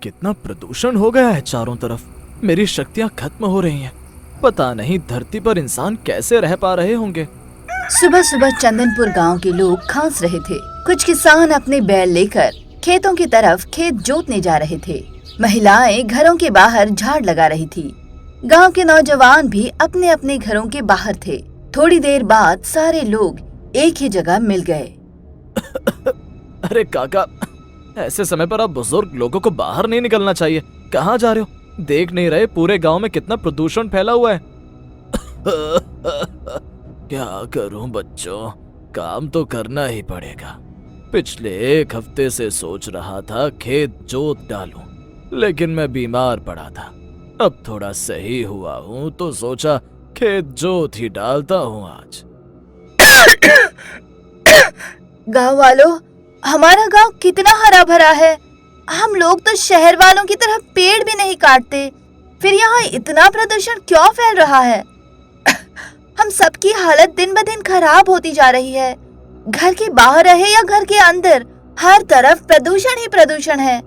कितना प्रदूषण हो गया है चारों तरफ। मेरी शक्तियां खत्म हो रही हैं। पता नहीं धरती पर इंसान कैसे रह पा रहे होंगे। सुबह सुबह चंदनपुर गांव के लोग खांस रहे थे। कुछ किसान अपने बैल लेकर खेतों की तरफ खेत जोतने जा रहे थे। महिलाएं घरों के बाहर झाड़ लगा रही थी। गांव के नौजवान भी अपने अपने घरों के बाहर थे। थोड़ी देर बाद सारे लोग एक ही जगह मिल गए। अरे काका, ऐसे समय पर आप बुजुर्ग लोगों को बाहर नहीं निकलना चाहिए। कहाँ जा रहे हो? देख नहीं रहे पूरे गांव में कितना प्रदूषण फैला हुआ है। क्या करूं बच्चों, काम तो करना ही पड़ेगा। पिछले एक हफ्ते से सोच रहा था खेत जोत डालूं, लेकिन मैं बीमार पड़ा था। अब थोड़ा सही हुआ हूं तो सोचा खेत जोत ही डालता हूं आज। गांव वालों, हमारा गांव कितना हरा भरा है। हम लोग तो शहर वालों की तरह पेड़ भी नहीं काटते, फिर यहाँ इतना प्रदूषण क्यों फैल रहा है? हम सबकी हालत दिन ब दिन खराब होती जा रही है। घर के बाहर रहे या घर के अंदर, हर तरफ प्रदूषण ही प्रदूषण है।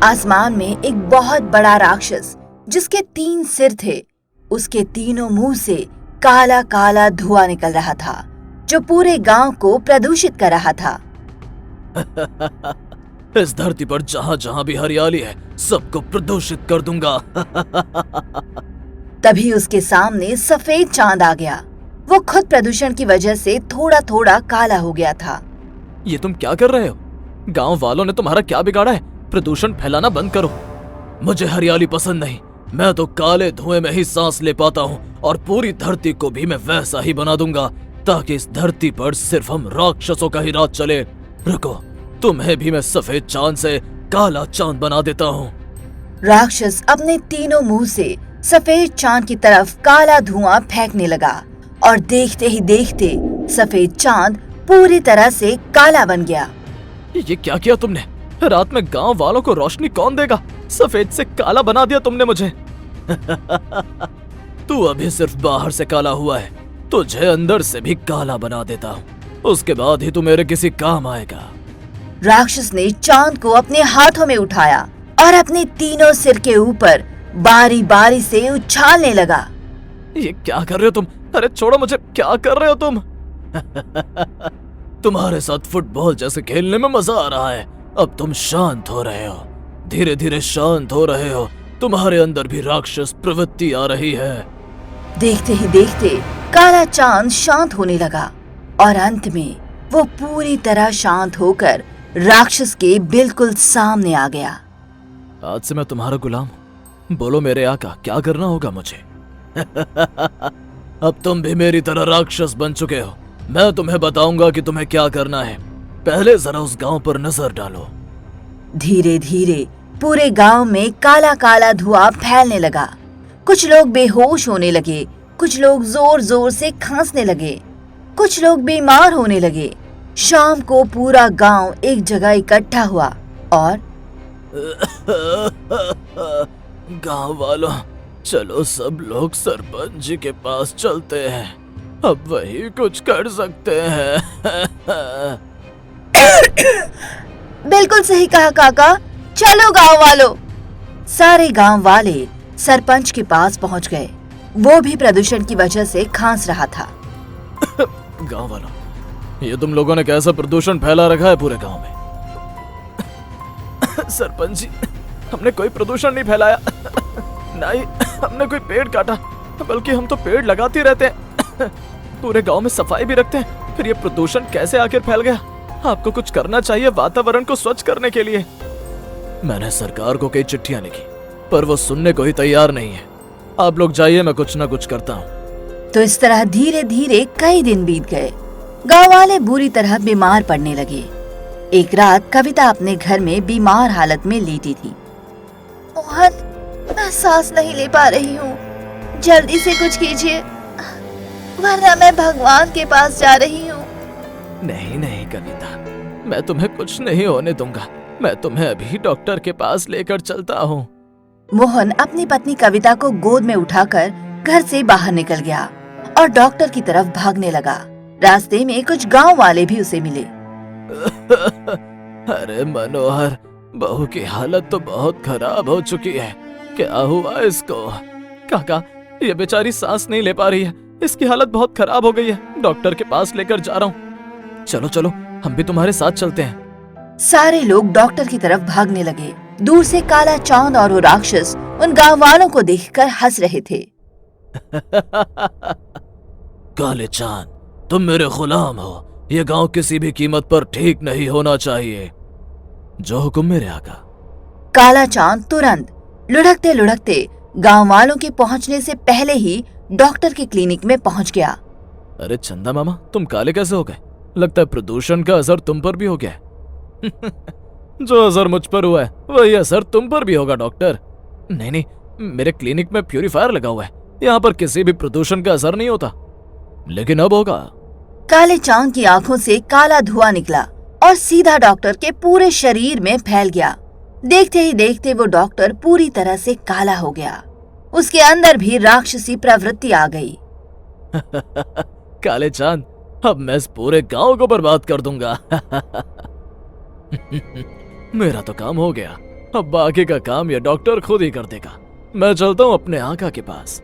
आसमान में एक बहुत बड़ा राक्षस जिसके 3 सिर थे, उसके तीनों मुंह से काला काला धुआं निकल रहा था जो पूरे गांव को प्रदूषित कर रहा था। इस धरती पर जहाँ जहाँ भी हरियाली है सबको प्रदूषित कर दूंगा। तभी उसके सामने सफेद चांद आ गया। वो खुद प्रदूषण की वजह से थोड़ा थोड़ा काला हो गया था। ये तुम क्या कर रहे हो? गांव वालों ने तुम्हारा क्या बिगाड़ा है? प्रदूषण फैलाना बंद करो। मुझे हरियाली पसंद नहीं। मैं तो काले धुएं में ही सांस ले पाता हूँ और पूरी धरती को भी मैं वैसा ही बना दूंगा ताकि इस धरती पर सिर्फ हम राक्षसों का ही राज चले। रुको, तुम्हें भी मैं सफेद चांद से काला चांद बना देता हूँ। राक्षस अपने तीनों मुंह से सफेद चांद की तरफ काला धुआं फेंकने लगा और देखते ही देखते सफेद चांद पूरी तरह से काला बन गया। ये क्या किया तुमने? रात में गांव वालों को रोशनी कौन देगा? सफेद से काला बना दिया तुमने मुझे। तू अभी सिर्फ बाहर से काला हुआ है, तुझे अंदर से भी काला बना देता हूँ, उसके बाद ही तू मेरे किसी काम आएगा। राक्षस ने चांद को अपने हाथों में उठाया और अपने तीनों सिर के ऊपर बारी बारी से उछालने लगा। ये क्या कर रहे हो तुम? अरे छोड़ो मुझे, क्या कर रहे हो तुम? तुम्हारे साथ फुटबॉल जैसे खेलने में मजा आ रहा है। अब तुम शांत हो रहे हो, धीरे धीरे शांत हो रहे हो। तुम्हारे अंदर भी राक्षस प्रवृत्ति आ रही है। देखते ही देखते काला चांद शांत होने लगा और अंत में वो पूरी तरह शांत होकर राक्षस के बिल्कुल सामने आ गया। आज से मैं तुम्हारा गुलाम हूँ। बोलो मेरे आका, क्या करना होगा मुझे? अब तुम भी मेरी तरह राक्षस बन चुके हो। मैं तुम्हें बताऊंगा कि तुम्हें क्या करना है। पहले जरा उस गांव पर नजर डालो। धीरे धीरे पूरे गांव में काला काला धुआं फैलने लगा। कुछ लोग बेहोश होने लगे, कुछ लोग जोर जोर से खांसने लगे, कुछ लोग बीमार होने लगे। शाम को पूरा गांव एक जगह इकट्ठा हुआ और गांव वालों, चलो सब लोग सरपंच जी के पास चलते हैं। अब वही कुछ कर सकते हैं। बिल्कुल सही कहा काका, चलो गांव वालों। सारे गांव वाले सरपंच के पास पहुंच गए। वो भी प्रदूषण की वजह से खांस रहा था। गांव वालों, ये तुम लोगों ने कैसा प्रदूषण फैला रखा है पूरे गांव में? सरपंच जी, हमने कोई प्रदूषण नहीं फैलाया। नहीं, हमने कोई पेड़ काटा, बल्कि हम तो पेड़ लगाते रहते हैं। पूरे गांव में सफाई भी रखते हैं, फिर ये प्रदूषण कैसे आखिर फैल गया? आपको कुछ करना चाहिए वातावरण को स्वच्छ करने के लिए। मैंने सरकार को कई चिट्ठियां लिखी, पर वो सुनने को ही तैयार नहीं है। आप लोग जाइए, मैं कुछ ना कुछ करता हूँ। तो इस तरह धीरे धीरे कई दिन बीत गए। गांव वाले बुरी तरह बीमार पड़ने लगे। एक रात कविता अपने घर में बीमार हालत में लेटी थी। मोहन, मैं सांस नहीं ले पा रही हूँ, जल्दी से कुछ कीजिए, वरना मैं भगवान के पास जा रही हूँ। नहीं नहीं कविता, मैं तुम्हें कुछ नहीं होने दूंगा। मैं तुम्हें अभी डॉक्टर के पास लेकर चलता हूँ। मोहन अपनी पत्नी कविता को गोद में उठाकर घर से बाहर निकल गया और डॉक्टर की तरफ भागने लगा। रास्ते में कुछ गांव वाले भी उसे मिले। अरे मनोहर, बहू की हालत तो बहुत खराब हो चुकी है। क्या हुआ इसको? काका, ये बेचारी सांस नहीं ले पा रही है। इसकी हालत बहुत खराब हो गई है। डॉक्टर के पास लेकर जा रहा हूँ। चलो चलो, हम भी तुम्हारे साथ चलते हैं। सारे लोग डॉक्टर की तरफ भागने लगे। दूर से काला चांद और वो राक्षस उन गांव वालों को देखकर हंस रहे थे। काले चांद, तुम मेरे गुलाम हो। ये गांव किसी भी कीमत पर ठीक नहीं होना चाहिए। जो हुक्म मेरे आका। काला चांद तुरंत लुढ़कते लुढ़कते गांव वालों के पहुंचने से पहले ही डॉक्टर के क्लिनिक में पहुंच गया। अरे चंदा मामा, तुम काले कैसे हो गए? लगता है प्रदूषण का असर तुम पर भी हो गया है। जो असर मुझ पर हुआ है वही असर तुम पर भी होगा डॉक्टर। नहीं नहीं, मेरे क्लिनिक में प्यूरिफायर लगा हुआ है। यहाँ पर किसी भी प्रदूषण का असर नहीं होता, लेकिन अब होगा। काले चांद की आंखों से काला धुआं निकला और सीधा डॉक्टर के पूरे शरीर में फैल गया। देखते ही देखते वो डॉक्टर पूरी तरह से काला हो गया। उसके अंदर भी राक्षसी प्रवृत्ति आ गई। काले चांद, अब मैं इस पूरे गांव को बर्बाद कर दूंगा। मेरा तो काम हो गया। अब बाकी का काम ये डॉक्टर खुद ही कर देगा। मैं चलता हूँ अपने आका के पास।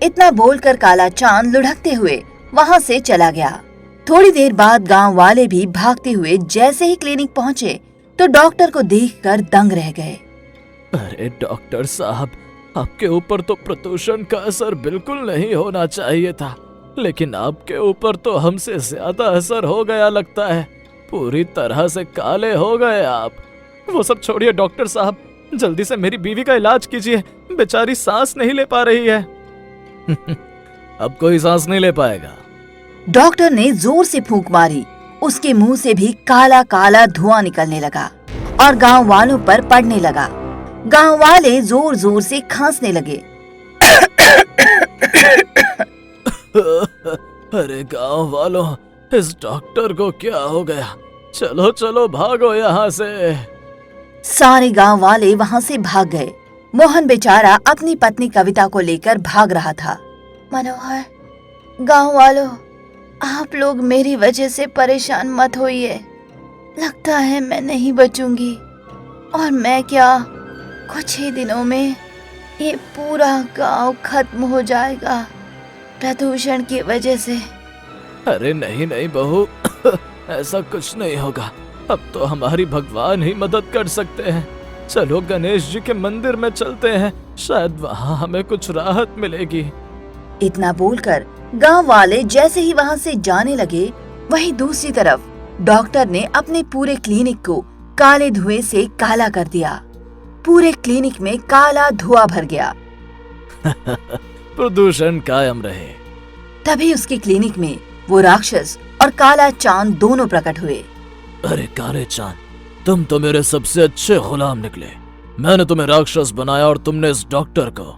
इतना बोलकर काला चांद लुढ़कते हुए वहाँ से चला गया। थोड़ी देर बाद गांव वाले भी भागते हुए जैसे ही क्लिनिक पहुँचे तो डॉक्टर को देखकर दंग रह गए। अरे डॉक्टर साहब, आपके ऊपर तो प्रदूषण का असर बिल्कुल नहीं होना चाहिए था, लेकिन आपके ऊपर तो हमसे ज्यादा असर हो गया लगता है। पूरी तरह से काले हो गए आप। वो सब छोड़िए डॉक्टर साहब, जल्दी से मेरी बीवी का इलाज कीजिए। बेचारी सांस नहीं ले पा रही है। अब कोई सांस नहीं ले पाएगा। डॉक्टर ने जोर से फूंक मारी। उसके मुंह से भी काला काला धुआं निकलने लगा और गांव वालों पर पड़ने लगा। गांव वाले जोर जोर से खांसने लगे। अरे गांव वालों, इस डॉक्टर को क्या हो गया? चलो चलो भागो यहाँ से। सारे गांव वाले वहाँ से भाग गए। मोहन बेचारा अपनी पत्नी कविता को लेकर भाग रहा था। मनोहर, गांव वालों, आप लोग मेरी वजह से परेशान मत होइए। लगता है मैं नहीं बचूंगी, और मैं क्या, कुछ ही दिनों में ये पूरा गांव खत्म हो जाएगा प्रदूषण की वजह से। अरे नहीं नहीं बहू, ऐसा कुछ नहीं होगा। अब तो हमारी भगवान ही मदद कर सकते हैं। चलो गणेश जी के मंदिर में चलते हैं, शायद वहाँ हमें कुछ राहत मिलेगी। इतना बोलकर गांव वाले जैसे ही वहां से जाने लगे, वहीं दूसरी तरफ डॉक्टर ने अपने पूरे क्लिनिक को काले धुएं से काला कर दिया। पूरे क्लिनिक में काला धुआं भर गया। प्रदूषण कायम रहे। तभी उसके क्लिनिक में वो राक्षस और काला चांद दोनों प्रकट हुए। अरे काले चांद, तुम तो मेरे सबसे अच्छे गुलाम निकले। मैंने तुम्हें राक्षस बनाया और तुमने इस डॉक्टर को।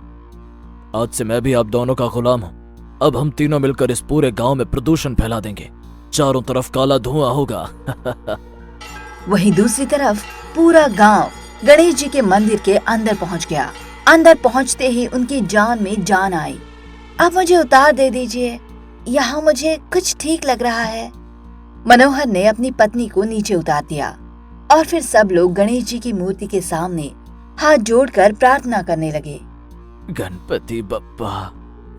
आज से मैं भी आप दोनों का गुलाम हूँ। अब हम तीनों मिलकर इस पूरे गांव में प्रदूषण फैला देंगे। चारों तरफ काला धुआं होगा। वहीं दूसरी तरफ पूरा गांव गणेश जी के मंदिर के अंदर पहुंच गया। अंदर पहुंचते ही उनकी जान में जान आई। अब मुझे उतार दे दीजिए, यहाँ मुझे कुछ ठीक लग रहा है। मनोहर ने अपनी पत्नी को नीचे उतार दिया और फिर सब लोग गणेश जी की मूर्ति के सामने हाथ जोड़कर प्रार्थना करने लगे। गणपति बप्पा,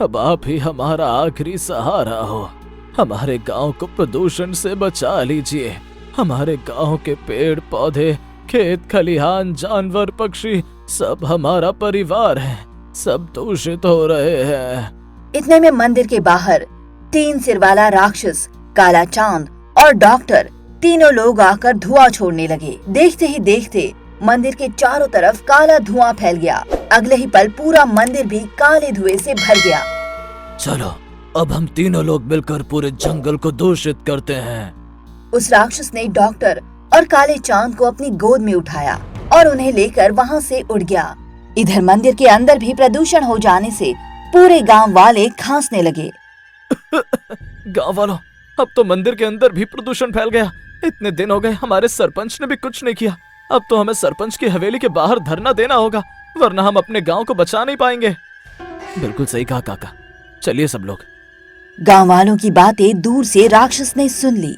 अब आप ही हमारा आखिरी सहारा हो। हमारे गांव को प्रदूषण से बचा लीजिए। हमारे गांव के पेड़ पौधे, खेत खलिहान, जानवर पक्षी सब हमारा परिवार है। सब दूषित हो रहे हैं। इतने में मंदिर के बाहर 3 सिर वाला राक्षस, काला चांद और डॉक्टर तीनों लोग आकर धुआं छोड़ने लगे। देखते ही देखते मंदिर के चारों तरफ काला धुआं फैल गया। अगले ही पल पूरा मंदिर भी काले धुएं से भर गया। चलो अब हम तीनों लोग मिलकर पूरे जंगल को दूषित करते हैं। उस राक्षस ने डॉक्टर और काले चांद को अपनी गोद में उठाया और उन्हें लेकर वहाँ से उड़ गया। इधर मंदिर के अंदर भी प्रदूषण हो जाने से पूरे गांव वाले खांसने लगे। गांव वालों, अब तो मंदिर के अंदर भी प्रदूषण फैल गया। इतने दिन हो गए, हमारे सरपंच ने भी कुछ नहीं किया। अब तो हमें सरपंच की हवेली के बाहर धरना देना होगा, वरना हम अपने गांव को बचा नहीं पाएंगे। बिल्कुल सही कहा काका, चलिए सब लोग। गांव वालों की बातें दूर से राक्षस ने सुन ली।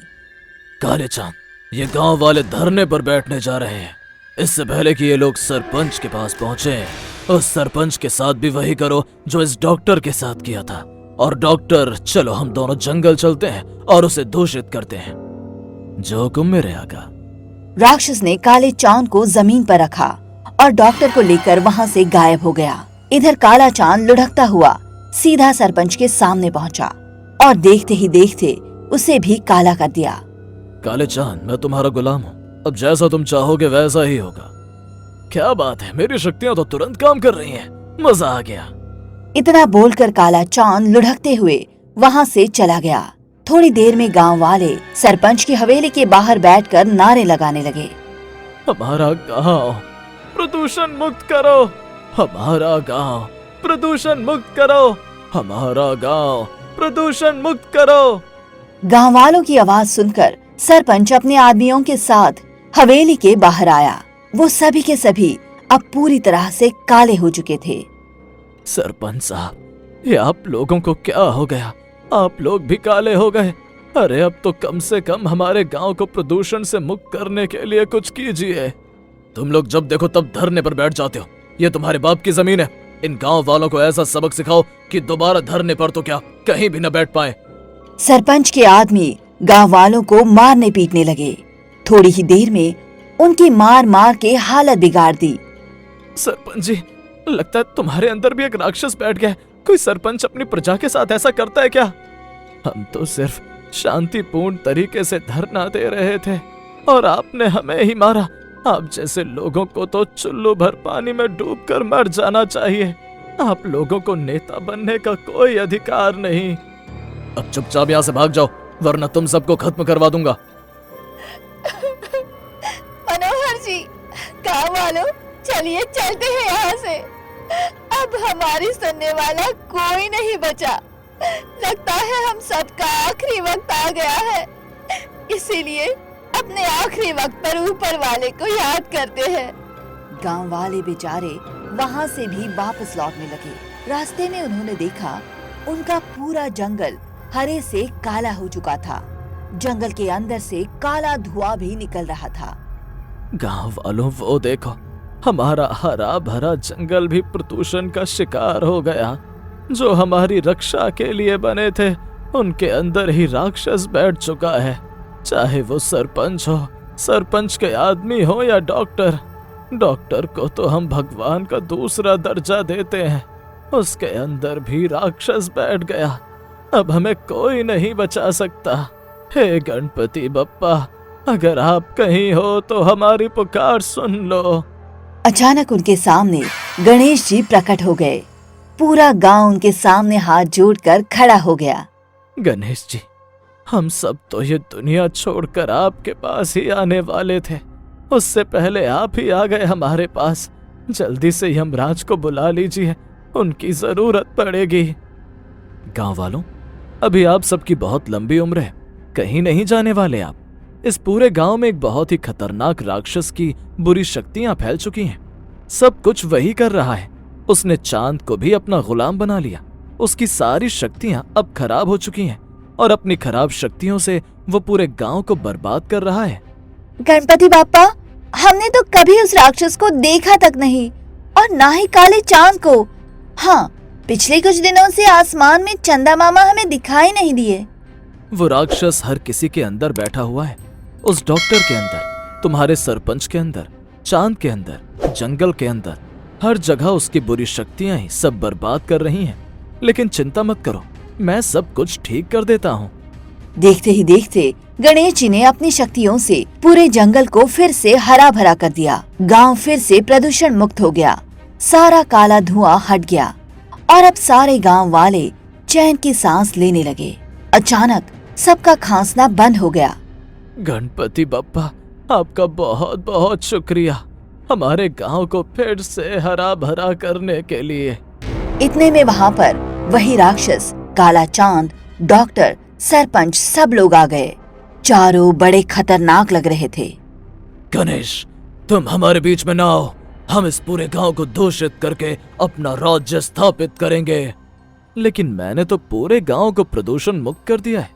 काले चांद, ये गांव वाले धरने पर बैठने जा रहे हैं। इससे पहले कि ये लोग सरपंच के पास पहुंचे, उस सरपंच के साथ भी वही करो जो इस डॉक्टर के साथ किया था। और डॉक्टर, चलो हम दोनों जंगल चलते हैं और उसे दूषित करते हैं। जो हुक्म मेरे आका। राक्षस ने काले चांद को जमीन पर रखा और डॉक्टर को लेकर वहाँ से गायब हो गया। इधर काला चांद लुढ़कता हुआ सीधा सरपंच के सामने पहुँचा और देखते ही देखते उसे भी काला कर दिया। काले चांद, मैं तुम्हारा गुलाम हूँ, अब जैसा तुम चाहोगे वैसा ही होगा। क्या बात है, मेरी शक्तियाँ तो तुरंत काम कर रही हैं, मजा आ गया। इतना बोलकर काला चांद लुढ़कते हुए वहाँ से चला गया। थोड़ी देर में गांव वाले सरपंच की हवेली के बाहर बैठकर नारे लगाने लगे। हमारा गांव प्रदूषण मुक्त करो, हमारा गांव प्रदूषण मुक्त करो, हमारा गांव प्रदूषण मुक्त करो। गांव वालों की आवाज सुनकर सरपंच अपने आदमियों के साथ हवेली के बाहर आया। वो सभी के सभी अब पूरी तरह से काले हो चुके थे। सरपंच साहब, ये आप लोगों को क्या हो गया? आप लोग भी काले हो गए। अरे अब तो कम से कम हमारे गांव को प्रदूषण से मुक्त करने के लिए कुछ कीजिए। तुम लोग जब देखो तब धरने पर बैठ जाते हो। ये तुम्हारे बाप की जमीन है। इन गांव वालों को ऐसा सबक सिखाओ कि दोबारा धरने पर तो क्या कहीं भी न बैठ पाए। सरपंच के आदमी गांव वालों को मारने पीटने लगे। थोड़ी ही देर में उनकी मार मार के हालत बिगाड़ दी। सरपंच जी, लगता है तुम्हारे अंदर भी एक राक्षस बैठ गया है। कोई सरपंच अपनी प्रजा के साथ ऐसा करता है क्या? हम तो सिर्फ शांतिपूर्ण तरीके से धरना दे रहे थे और आपने हमें ही मारा। आप जैसे लोगों को तो चुल्लू भर पानी में डूबकर मर जाना चाहिए। आप लोगों को नेता बनने का कोई अधिकार नहीं। अब चुपचाप यहाँ से भाग जाओ, वरना तुम सबको खत्म करवा दूंगा। मनोहर जी, गाँव वालों, चलिए चलते हैं यहाँ से। अब हमारी सुनने वाला कोई नहीं बचा। लगता है हम सबका आखिरी वक्त आ गया है, इसीलिए अपने आखिरी वक्त पर ऊपर वाले को याद करते हैं। गांव वाले बेचारे वहाँ से भी वापस लौटने लगे। रास्ते में उन्होंने देखा उनका पूरा जंगल हरे से काला हो चुका था। जंगल के अंदर से काला धुआं भी निकल रहा था। गांव वालों, वो देखो, हमारा हरा भरा जंगल भी प्रदूषण का शिकार हो गया। जो हमारी रक्षा के लिए बने थे, उनके अंदर ही राक्षस बैठ चुका है। चाहे वो सरपंच हो, सरपंच के आदमी हो या डॉक्टर। डॉक्टर को तो हम भगवान का दूसरा दर्जा देते हैं, उसके अंदर भी राक्षस बैठ गया। अब हमें कोई नहीं बचा सकता। हे गणपति बप्पा, अगर आप कहीं हो तो हमारी पुकार सुन लो। अचानक उनके सामने गणेश जी प्रकट हो गए। पूरा गांव उनके सामने हाथ जोड़कर खड़ा हो गया। गणेश जी, हम सब तो ये दुनिया छोड़कर आपके पास ही आने वाले थे। उससे पहले आप ही आ गए हमारे पास। जल्दी से यमराज को बुला लीजिए, उनकी जरूरत पड़ेगी। गांव वालों, अभी आप सबकी बहुत लंबी उम्र है, कहीं नहीं जाने वाले आप। इस पूरे गांव में एक बहुत ही खतरनाक राक्षस की बुरी शक्तियां फैल चुकी हैं। सब कुछ वही कर रहा है। उसने चांद को भी अपना गुलाम बना लिया। उसकी सारी शक्तियां अब खराब हो चुकी हैं और अपनी खराब शक्तियों से वो पूरे गांव को बर्बाद कर रहा है। गणपति बापा, हमने तो कभी उस राक्षस को देखा तक नहीं, और ना ही काले चांद को। हाँ, पिछले कुछ दिनों से आसमान में चंदा मामा हमें दिखाई नहीं दिए। वो राक्षस हर किसी के अंदर बैठा हुआ है। उस डॉक्टर के अंदर, तुम्हारे सरपंच के अंदर, चांद के अंदर, जंगल के अंदर, हर जगह उसकी बुरी शक्तियां ही सब बर्बाद कर रही हैं। लेकिन चिंता मत करो, मैं सब कुछ ठीक कर देता हूँ। देखते ही देखते गणेश जी ने अपनी शक्तियों से पूरे जंगल को फिर से हरा भरा कर दिया। गांव फिर से प्रदूषण मुक्त हो गया। सारा काला धुआं हट गया और अब सारे गांव वाले चैन की सांस लेने लगे। अचानक सबका खांसना बंद हो गया। गणपति बप्पा, आपका बहुत बहुत शुक्रिया, हमारे गांव को फिर से हरा भरा करने के लिए। इतने में वहाँ पर वही राक्षस, काला चांद, डॉक्टर, सरपंच सब लोग आ गए। चारों बड़े खतरनाक लग रहे थे। गणेश, तुम हमारे बीच में ना आओ। हम इस पूरे गांव को दूषित करके अपना राज्य स्थापित करेंगे। लेकिन मैंने तो पूरे गांव को प्रदूषण मुक्त कर दिया है।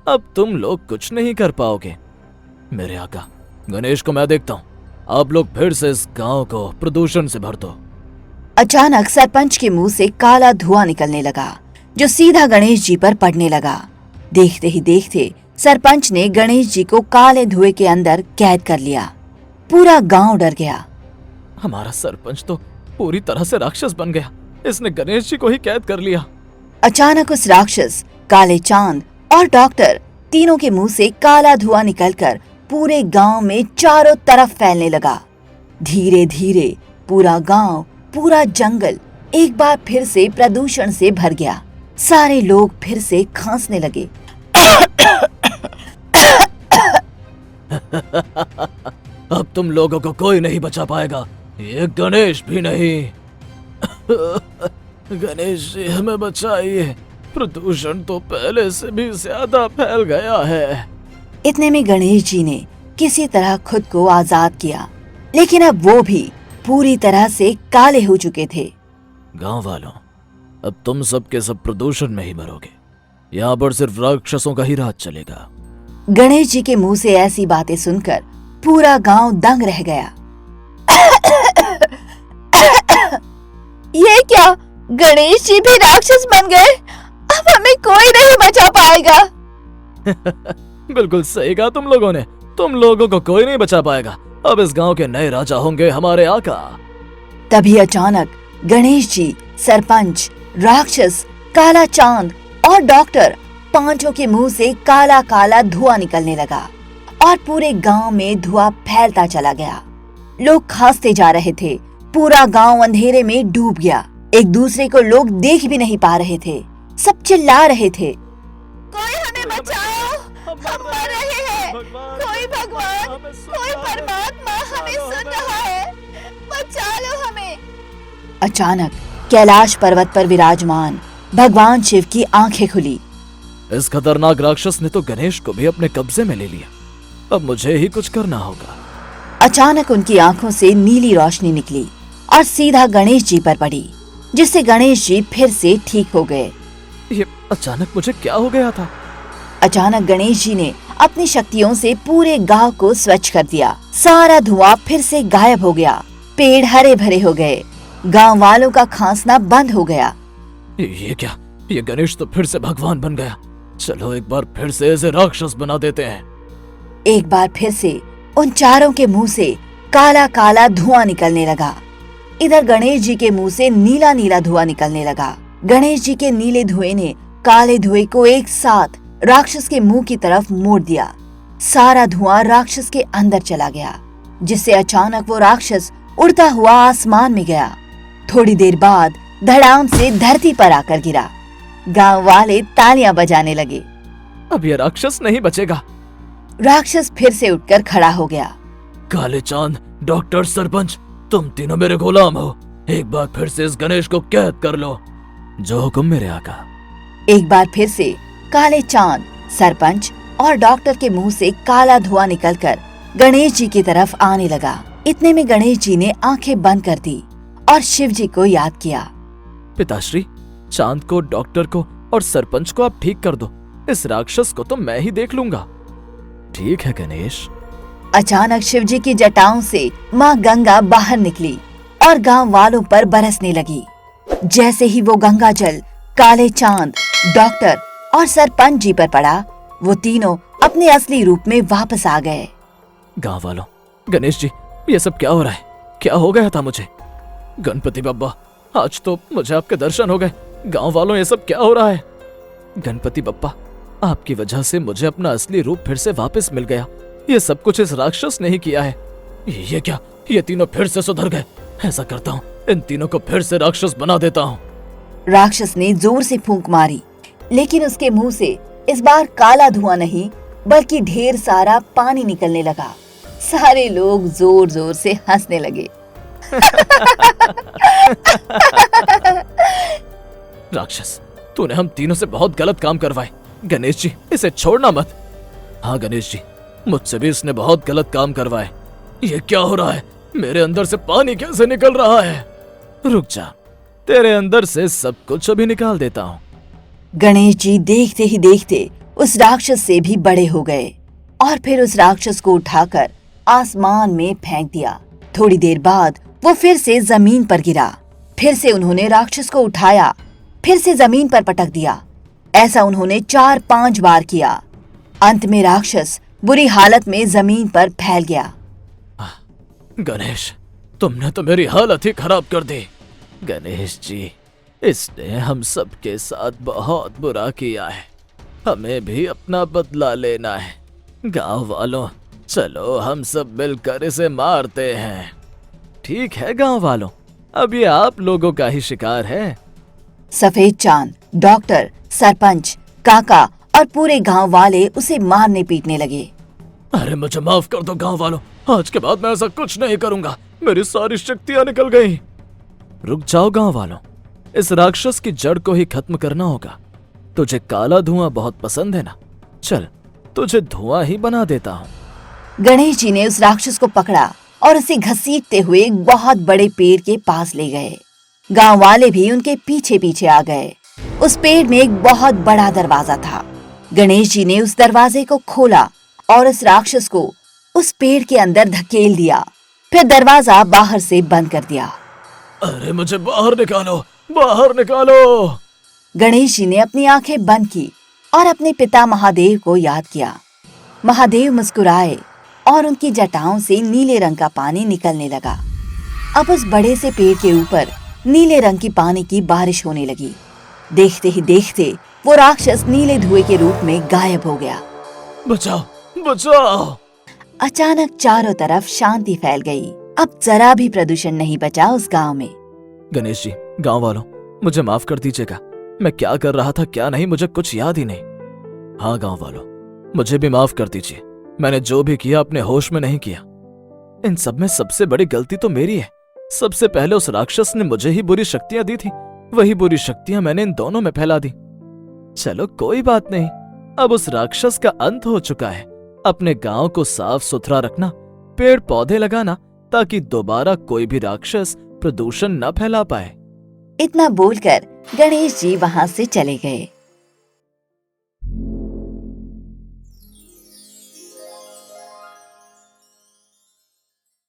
अब तुम लोग कुछ नहीं कर पाओगे। मेरे आका, गणेश को मैं देखता हूँ। आप लोग फिर से इस गांव को प्रदूषण से भर दो। अचानक सरपंच के मुंह से काला धुआं निकलने लगा जो सीधा गणेश जी पर पड़ने लगा। देखते ही देखते सरपंच ने गणेश जी को काले धुएं के अंदर कैद कर लिया। पूरा गांव डर गया। हमारा सरपंच तो पूरी तरह से राक्षस बन गया, इसने गणेश जी को ही कैद कर लिया। अचानक उस राक्षस, काले चांद और डॉक्टर तीनों के मुंह से काला धुआं निकलकर पूरे गांव में चारों तरफ फैलने लगा। धीरे धीरे पूरा गांव, पूरा जंगल एक बार फिर से प्रदूषण से भर गया। सारे लोग फिर से खांसने लगे। अब तुम लोगों को कोई नहीं बचा पाएगा, ये गणेश भी नहीं। गणेश जी हमें बचाइए, प्रदूषण तो पहले से भी ज्यादा फैल गया है। इतने में गणेश जी ने किसी तरह खुद को आजाद किया, लेकिन अब वो भी पूरी तरह से काले हो चुके थे। गांव वालों, अब तुम सब के सब प्रदूषण में ही मरोगे। यहाँ पर सिर्फ राक्षसों का ही राज चलेगा। गणेश जी के मुंह से ऐसी बातें सुनकर पूरा गांव दंग रह गया। ये क्या, गणेश जी भी राक्षस बन गए? अब हमें कोई नहीं बचा पाएगा। बिल्कुल सही कहा तुम लोगों ने, तुम लोगों को कोई नहीं बचा पाएगा। अब इस गांव के नए राजा होंगे हमारे आका। तभी अचानक गणेश जी, सरपंच, राक्षस, काला चांद और डॉक्टर पांचों के मुंह से काला काला धुआं निकलने लगा और पूरे गांव में धुआं फैलता चला गया। लोग खांसते जा रहे थे। पूरा गांव अंधेरे में डूब गया। एक दूसरे को लोग देख भी नहीं पा रहे थे। सब चिल्ला रहे थे, कोई हमें बचाओ, हम मर रहे हैं। कोई भगवान, कोई परमात्मा हमें सुन रहा है, बचा लो हमें। अचानक कैलाश पर्वत पर विराजमान भगवान शिव की आंखें खुली। इस खतरनाक राक्षस ने तो गणेश को भी अपने कब्जे में ले लिया। अब मुझे ही कुछ करना होगा। अचानक उनकी आंखों से नीली रोशनी निकली और सीधा गणेश जी पर पड़ी, जिससे गणेश जी फिर से ठीक हो गए। ये अचानक मुझे क्या हो गया था? अचानक गणेश जी ने अपनी शक्तियों से पूरे गांव को स्वच्छ कर दिया। सारा धुआं फिर से गायब हो गया। पेड़ हरे भरे हो गए। गांव वालों का खांसना बंद हो गया। ये क्या, ये गणेश तो फिर से भगवान बन गया। चलो एक बार फिर से इसे राक्षस बना देते हैं। एक बार फिर से उन चारों के मुंह से काला काला धुआं निकलने लगा। इधर गणेश जी के मुंह से नीला नीला धुआं निकलने लगा। गणेश जी के नीले धुएं ने काले धुएं को एक साथ राक्षस के मुंह की तरफ मोड़ दिया। सारा धुआं राक्षस के अंदर चला गया, जिससे अचानक वो राक्षस उड़ता हुआ आसमान में गया। थोड़ी देर बाद धड़ाम से धरती पर आकर गिरा। गांव वाले तालियां बजाने लगे। अब ये राक्षस नहीं बचेगा। राक्षस फिर से उठकर खड़ा हो गया। काले चांद, डॉक्टर, सरपंच, तुम तीनों मेरे गुलाम हो। एक बार फिर से इस गणेश को कैद कर लो। जो हुक्म मेरे आका। एक बार फिर से काले चांद, सरपंच और डॉक्टर के मुंह से काला धुआं निकलकर गणेश जी की तरफ आने लगा। इतने में गणेश जी ने आंखें बंद कर दी और शिव जी को याद किया। पिताश्री, चांद को, डॉक्टर को और सरपंच को आप ठीक कर दो। इस राक्षस को तो मैं ही देख लूंगा। ठीक है गणेश। अचानक शिव जी की जटाओं से माँ गंगा बाहर निकली और गांव वालों पर बरसने लगी। जैसे ही वो गंगा जल काले चांद, डॉक्टर और सरपंच जी पर पड़ा, वो तीनों अपने असली रूप में वापस आ गए। गांव वालों, गणेश जी, ये सब क्या हो रहा है? क्या हो गया था मुझे? गणपति बप्पा, आज तो मुझे आपके दर्शन हो गए। गांव वालों, ये सब क्या हो रहा है? गणपति बप्पा, आपकी वजह से मुझे अपना असली रूप फिर से वापस मिल गया। ये सब कुछ इस राक्षस ने ही किया है। ये क्या, ये तीनों फिर से सुधर गए। ऐसा करता हूँ, इन तीनों को फिर से राक्षस बना देता हूँ। राक्षस ने जोर से फूंक मारी, लेकिन उसके मुंह से इस बार काला धुआं नहीं बल्कि ढेर सारा पानी निकलने लगा। सारे लोग जोर जोर से हंसने लगे। राक्षस, तूने हम तीनों से बहुत गलत काम करवाए। गणेश जी, इसे छोड़ना मत। हाँ गणेश जी, मुझसे भी इसने बहुत गलत काम करवाए। ये क्या हो रहा है? मेरे अंदर से पानी कैसे निकल रहा है? रुक जा, तेरे अंदर से सब कुछ अभी निकाल देता हूँ। गणेश जी देखते ही देखते उस राक्षस से भी बड़े हो गए और फिर उस राक्षस को उठाकर आसमान में फेंक दिया। थोड़ी देर बाद वो फिर से जमीन पर गिरा। फिर से उन्होंने राक्षस को उठाया, फिर से जमीन पर पटक दिया। ऐसा उन्होंने 4-5 बार किया। अंत में राक्षस बुरी हालत में जमीन पर फैल गया। गणेश, तुमने तो मेरी हालत ही खराब कर दी। गणेश जी, इसने हम सबके साथ बहुत बुरा किया है। हमें भी अपना बदला लेना है। गांव वालों, चलो हम सब मिलकर इसे मारते हैं। ठीक है गांव वालों, अब ये आप लोगों का ही शिकार है। सफेद चांद, डॉक्टर, सरपंच, काका और पूरे गांव वाले उसे मारने पीटने लगे। अरे मुझे माफ कर दो गांव वालों, आज के बाद मैं ऐसा कुछ नहीं करूंगा। मेरी सारी शक्तियां निकल गई। रुक जाओ गांव वालों, इस राक्षस की जड़ को ही खत्म करना होगा। तुझे काला धुआं बहुत पसंद है ना? चल, तुझे धुआं ही बना देता हूँ। गणेश जी ने उस राक्षस को पकड़ा और उसे घसीटते हुए एक बहुत बड़े पेड़ के पास ले गए। गांव वाले भी उनके पीछे पीछे आ गए। उस पेड़ में एक बहुत बड़ा दरवाजा था। गणेश जी ने उस दरवाजे को खोला और उस राक्षस को उस पेड़ के अंदर धकेल दिया। फिर दरवाजा बाहर से बंद कर दिया। अरे मुझे बाहर निकालो, बाहर निकालो। गणेश जी ने अपनी आंखें बंद की और अपने पिता महादेव को याद किया। महादेव मुस्कुराए और उनकी जटाओं से नीले रंग का पानी निकलने लगा। अब उस बड़े से पेड़ के ऊपर नीले रंग की पानी की बारिश होने लगी। देखते ही देखते वो राक्षस नीले धुएं के रूप में गायब हो गया। बचाओ, बचाओ। अचानक चारों तरफ शांति फैल गई। अब जरा भी प्रदूषण नहीं बचा उस गांव में। गणेश जी, गांव वालों, मुझे माफ कर दीजिएगा। मैं क्या कर रहा था क्या नहीं, मुझे कुछ याद ही नहीं। हाँ गांव वालों, मुझे भी माफ कर दीजिए। मैंने जो भी किया अपने होश में नहीं किया। इन सब में सबसे बड़ी गलती तो मेरी है। सबसे पहले उस राक्षस ने मुझे ही बुरी शक्तियां दी थी। वही बुरी शक्तियां मैंने इन दोनों में फैला दी। चलो कोई बात नहीं, अब उस राक्षस का अंत हो चुका है। अपने गांव को साफ सुथरा रखना, पेड़ पौधे लगाना, ताकि दोबारा कोई भी राक्षस प्रदूषण न फैला पाए। इतना बोलकर गणेश जी वहां से चले गए।